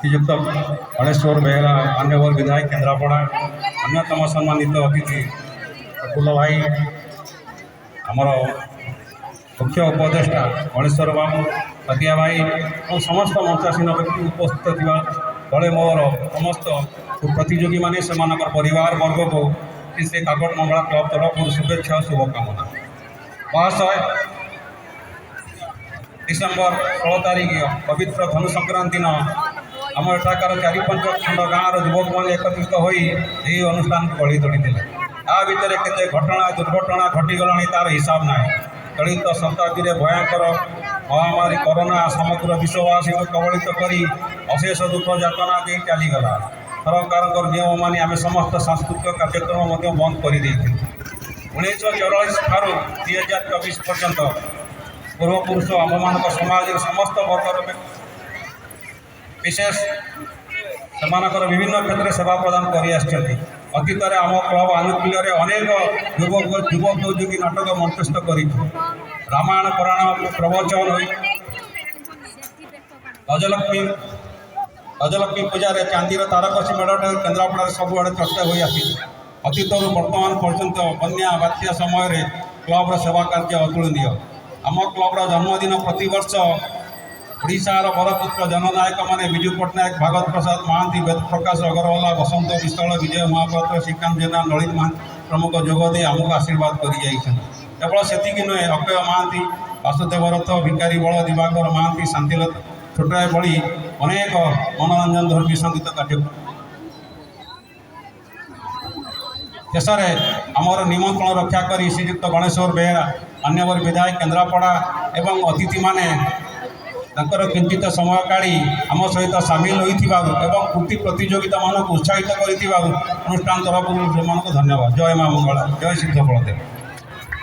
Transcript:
श्रीयुक्त गणेश्वर बेहरा मान्यवर विधायक केन्द्रापड़ा अन्यतम सम्मानित अतिथि प्रफुल्ल भाई आमर मुख्य उपदेष्टा गणेश्वर बाबू सतिया भाई और समस्त मंचासीन व्यक्ति उपस्थित थी तले मोर समस्त प्रतियोगी मैंने से परिवार वर्ग को से काकट मंगला क्लब तरफ शुभेच्छा और शुभकामना। 16 डिसेम्बर तारीख पवित्र धनु संक्रांति दिन आम एठाकार 4-5 खंड गाँव युवक मैंने एकत्रित हो अनुष्ठान गढ़ी तोड़ी आ भितर केते घटना दुर्घटना घटीगला तार हिसाब ना चलित शताब्दी में भयंकर महामारी कोरोना समग्र विश्ववासी को कबलित कर अशेष दुख यातना दे चलीगला। सरकार नियम मानी आम समस्त सांस्कृतिक कार्यक्रम बंद कर 1944 ठारू 2024 पर्यंत पूर्वपुरुष आम समाज समस्त वर्गर विशेष से विभिन्न क्षेत्र में सेवा प्रदान कर अतीत में आम क्लब आनुकूल्य अनेक युवकोद्योगी नाटक मंचस्थ कर रामायण पुराण प्रवचन गजलक्ष्मी पूजा चांदीर तारकसी मेढ़ केन्द्रापड़ा सबुआड़े चर्चा हो आसी अतीत वर्तमान पर्यंत बन्या बात्या समय क्लब्र सेवा कार्य अतुलनीय। आम क्लब्र जन्मदिन प्रतिवर्ष ओडिशार बरपुत्र जननायक माने विजु पट्टनायक भागवत प्रसाद महांती वेद प्रकाश अगरवाला बसंत विश्वाल विजय महापात्र श्रीकांत जेना ललित महांती प्रमुख जोगदे आमको आशीर्वाद कर केवल से नुहे अक्षय महांती वासुदेव रथ भिकारी बल दिवाकर महांती शांतिलता छोटाए भली अनेक मनोरंजन धर्मी संगीत कार्यक्रम शेष आमर निमंत्रण रक्षा कर श्रीयुक्त गणेश्वर बेहरा मान्यवर विधायक केन्द्रापड़ा एवं अतिथि माने किंचित समय काढ़ी आम सहित सामिल होती कृति प्रतियोगिता मानक उत्साहित कर अनुष्ठान तरफ से धन्यवाद। जय मां मंगला जय सिद्ध बलदेव।